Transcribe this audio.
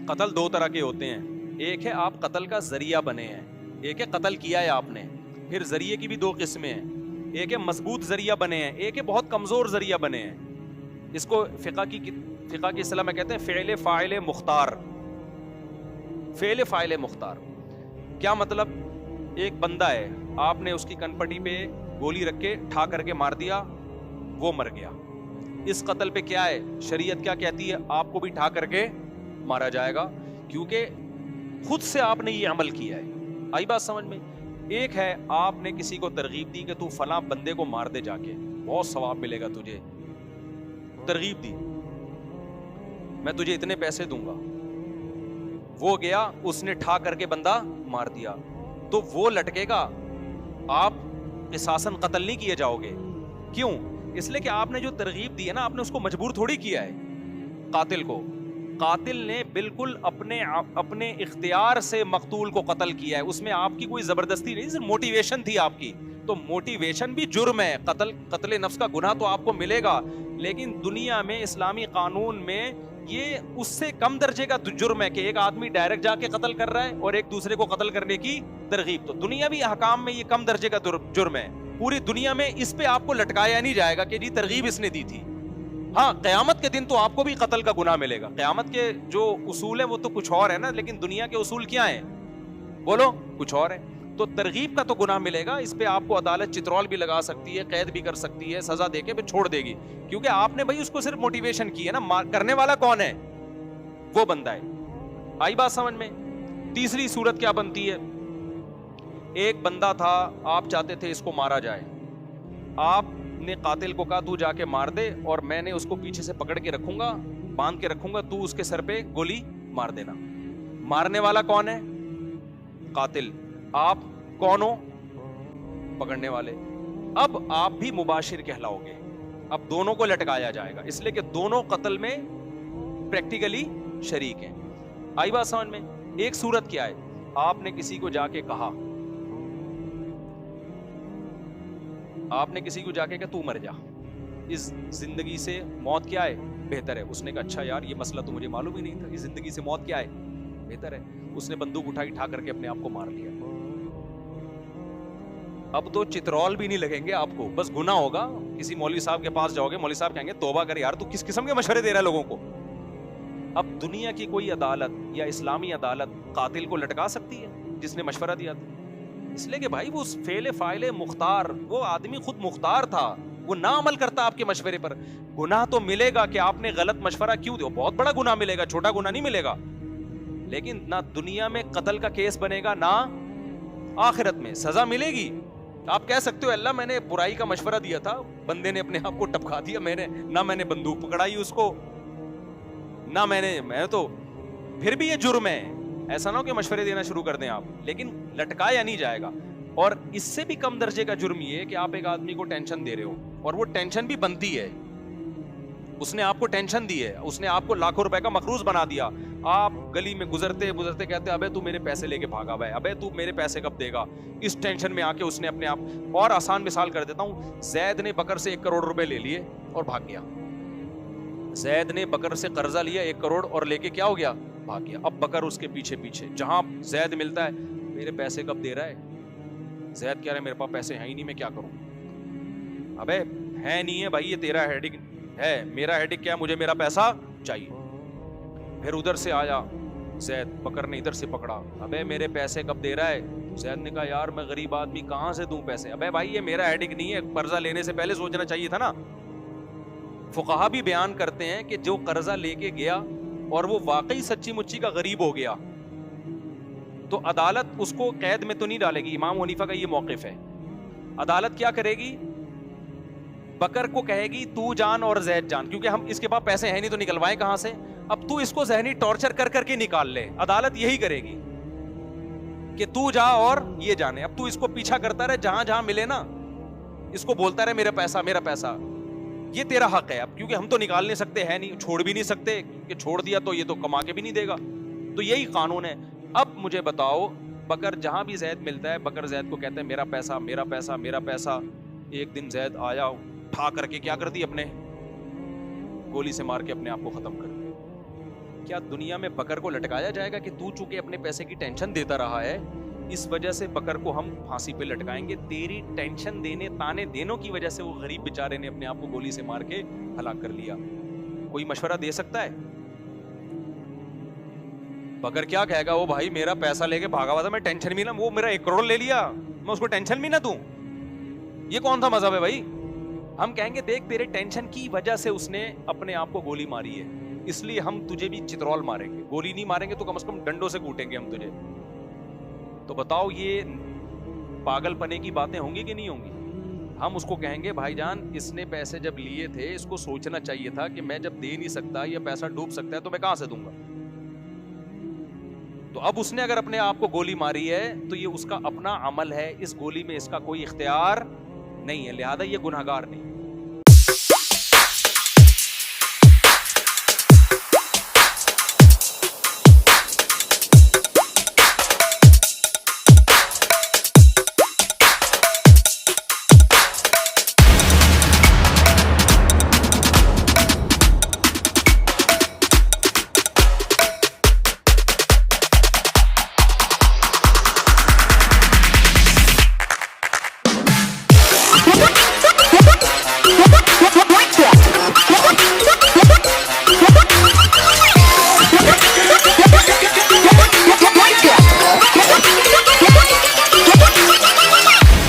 قتل دو طرح کے ہوتے ہیں. ایک ہے آپ قتل کا ذریعہ بنے ہیں, ایک ہے قتل کیا ہے آپ نے. پھر ذریعے کی بھی دو قسمیں ہیں, ایک ہے مضبوط ذریعہ بنے ہیں, ایک ہے بہت کمزور ذریعہ بنے ہیں. اس کو فقہ کی اصطلاح میں کہتے ہیں فعل فاعل مختار. فعل فاعل مختار کیا مطلب؟ ایک بندہ ہے, آپ نے اس کی کن پٹی پہ گولی رکھ کے ٹھا کر کے مار دیا, وہ مر گیا. اس قتل پہ کیا ہے, شریعت کیا کہتی ہے؟ آپ کو بھی ٹھا کر کے مارا جائے گا, کیونکہ خود سے آپ نے یہ عمل کیا ہے. آئی بات سمجھ میں؟ ایک ہے آپ نے کسی کو ترغیب دی کہ تو فلاں بندے کو مار دے, جا کے بہت ثواب ملے گا تجھے. ترغیب دی, میں تجھے اتنے پیسے دوں گا. وہ گیا, اس نے ٹھا کر کے بندہ مار دیا, تو وہ لٹکے گا, آپ قصاصاً قتل نہیں کیے جاؤ گے. کیوں؟ اس لیے کہ آپ نے جو ترغیب دی ہے نا, آپ نے اس کو مجبور تھوڑی کیا ہے. قاتل کو, قاتل نے بالکل اپنے اختیار سے مقتول کو قتل کیا ہے, اس میں آپ کی کوئی زبردستی نہیں, صرف موٹیویشن تھی آپ کی. تو موٹیویشن بھی جرم ہے. قتل نفس کا گناہ تو آپ کو ملے گا, لیکن دنیا میں اسلامی قانون میں یہ اس سے کم درجے کا جرم ہے کہ ایک آدمی ڈائریکٹ جا کے قتل کر رہا ہے اور ایک دوسرے کو قتل کرنے کی ترغیب. تو دنیاوی احکام میں یہ کم درجے کا جرم ہے. پوری دنیا میں اس پہ آپ کو لٹکایا نہیں جائے گا کہ جی ترغیب اس نے دی تھی. ہاں, قیامت کے دن تو آپ کو بھی قتل کا گناہ ملے گا. قیامت کے جو اصول ہیں وہ تو کچھ اور ہے نا, لیکن دنیا کے اصول کیا ہیں بولو, کچھ اور ہے. تو ترغیب کا تو گناہ ملے گا, اس پہ آپ کو عدالت چترول بھی لگا سکتی ہے, قید بھی کر سکتی ہے, سزا دے کے پھر چھوڑ دے گی, کیونکہ آپ نے بھائی اس کو صرف موٹیویشن کی ہے نا. کرنے والا کون ہے؟ وہ بندہ ہے. آئی بات سمجھ میں؟ تیسری صورت کیا بنتی ہے؟ ایک بندہ تھا, آپ چاہتے تھے اس کو مارا جائے, آپ نے قاتل کو کہا تو جا کے مار دے, اور میں نے اس کو پیچھے سے پکڑ کے رکھوں گا, باندھ کے رکھوں گا, تو اس کے سر پہ گولی مار دینا. مارنے والا کون ہے؟ قاتل. آپ کون ہو؟ پکڑنے والے. اب آپ بھی مباشر کہلاؤ گے. اب دونوں کو لٹکایا جائے گا, اس لیے کہ دونوں قتل میں پریکٹیکلی شریک ہیں. آئی بات سمجھ میں؟ ایک صورت کیا ہے, آپ نے کسی کو جا کے کہا, آپ نے کسی کو جا کے کہا تو مر جا, اس زندگی سے موت کیا ہے بہتر ہے. اس نے کہا اچھا یار یہ مسئلہ تو مجھے معلوم ہی نہیں تھا, اس زندگی سے موت کیا ہے بہتر ہے. اس نے بندوق اٹھائی, ٹھا کر کے اپنے آپ کو مار لیا. اب تو چترول بھی نہیں لگیں گے آپ کو, بس گناہ ہوگا. کسی مولوی صاحب کے پاس جاؤ گے, مولوی صاحب کہیں گے توبہ کر یار, تو کس قسم کے مشورے دے رہا ہے لوگوں کو. اب دنیا کی کوئی عدالت یا اسلامی عدالت قاتل کو لٹکا سکتی ہے جس نے مشورہ دیا تھا؟ اس لیے کہ بھائی وہ فعل فاعل مختار, وہ آدمی خود مختار تھا, وہ نہ عمل کرتا آپ کے مشورے پر. گناہ تو ملے گا کہ آپ نے غلط مشورہ کیوں دیا, بہت بڑا گناہ ملے گا, چھوٹا گناہ نہیں ملے گا. لیکن نہ دنیا میں قتل کا کیس بنے گا, نہ آخرت میں سزا ملے گی. آپ کہہ سکتے ہو اللہ میں نے برائی کا مشورہ دیا تھا, بندے نے اپنے آپ کو ٹپکا دیا, نہ میں نے بندوق پکڑائی اس کو, نہ میں تو, پھر بھی یہ جرم ہے. ایسا نہ ہو کہ مشورے دینا شروع کر دیں آپ, لیکن لٹکایا نہیں جائے گا. اور اس سے بھی کم درجے کا جرم یہ ہے کہ آپ ایک آدمی کو ٹینشن دے رہے ہو, اور وہ ٹینشن بھی بنتی ہے, اس نے آپ کو ٹینشن دی ہے, اس نے آپ کو لاکھوں روپے کا مقروض بنا دیا. آپ گلی میں گزرتے گزرتے کہتے ابے تو میرے پیسے لے کے بھاگا ہوا ہے, ابے تو میرے پیسے کب دے گا. اس ٹینشن میں آ کے اس نے اپنے آپ, اور آسان مثال کر دیتا ہوں, زید نے بکر سے 1 کروڑ روپے لے لیے اور بھاگ گیا. زید نے بکر سے قرضہ لیا 1 کروڑ اور لے کے کیا ہو گیا, بھاگ گیا. اب بکر اس کے پیچھے پیچھے, جہاں زید ملتا ہے میرے پیسے کب دے رہا ہے, زید کہہ رہا ہے میرے پاس پیسے ہیں ہی نہیں, میں کیا کروں. ابے ہے نہیں ہے بھائی, یہ تیرا ہیڈک ہے, میرا ہیڈک کیا ہے, مجھے میرا پیسہ چاہیے. پھر ادھر سے آیا زید, بکر نے ادھر سے پکڑا, ابے میرے پیسے کب دے رہا ہے. زید نے کہا یار میں غریب آدمی کہاں سے دوں پیسے. ابے بھائی یہ میرا ہیڈک نہیں ہے, قرضہ لینے سے پہلے سوچنا چاہیے تھا نا. فقہا بھی بیان کرتے ہیں کہ جو قرضہ لے کے گیا اور وہ واقعی سچی مچی کا غریب ہو گیا, تو عدالت اس کو قید میں تو نہیں ڈالے گی. امام حنیفہ کا یہ موقف ہے. عدالت کیا کرے گی, بکر کو کہے گی تو جان اور زید جان, کیونکہ ہم اس کے پاس پیسے ہیں نہیں تو نکلوائیں کہاں سے, اب تو اس کو ذہنی ٹارچر کر کر کے نکال لے. عدالت یہی کرے گی کہ تو جا اور یہ جانے. اب تو اس کو پیچھا کرتا رہے, جہاں جہاں ملے نا اس کو بولتا رہے میرا پیسہ میرا پیسہ, یہ تیرا حق ہے. اب کیونکہ ہم تو نکال نہیں سکتے, ہے نہیں, چھوڑ بھی نہیں سکتے, کہ چھوڑ دیا تو یہ تو کما کے بھی نہیں دے گا. تو یہی قانون ہے. اب مجھے بتاؤ, بکر جہاں بھی زید ملتا ہے, بکر زید کو کہتے ہیں میرا پیسہ میرا پیسہ میرا پیسہ. ایک دن زید آیا, ٹھا کر کے کیا کر دی, اپنے گولی سے مار کے اپنے آپ کو ختم کر دیا. کیا دنیا میں بکر کو لٹکایا جائے گا کہ تو چونکہ اپنے پیسے کی ٹینشن دیتا رہا ہے اس وجہ سے بکر کو ہم پھانسی پہ لٹکائیں گے؟ تیری ٹینشن دینے تانے دینوں کی وجہ سے وہ غریب بیچارے نے اپنے آپ کو گولی سے مار کے ہلاک کر لیا. کوئی مشورہ دے سکتا ہے؟ بکر کیا کہے گا؟ وہ بھائی میرا پیسہ لے کے بھاگا ہوا تھا, میں ٹینشن بھی نہ, وہ میرا 1 کروڑ لے لیا, میں اس کو ٹینشن بھی نہ دوں. یہ کون سا مذہب ہے بھائی؟ ہم کہیں گے دیکھ تیرے ٹینشن کی وجہ سے اس نے اپنے آپ کو گولی ماری ہے, اس لیے ہم تجھے بھی چترول ماریں گے, گولی نہیں ماریں گے تو کم از کم ڈنڈوں سے کوٹیں گے ہم تجھے. تو بتاؤ یہ پاگل پنے کی باتیں ہوں گی کہ نہیں ہوں گی؟ ہم اس کو کہیں گے بھائی جان اس نے پیسے جب لیے تھے اس کو سوچنا چاہیے تھا کہ میں جب دے نہیں سکتا, یہ پیسہ ڈوب سکتا ہے, تو میں کہاں سے دوں گا. تو اب اس نے اگر اپنے آپ کو گولی ماری ہے تو یہ اس کا اپنا عمل ہے, اس گولی میں اس کا کوئی اختیار نہیں ہے, لہذا یہ گنہگار نہیں.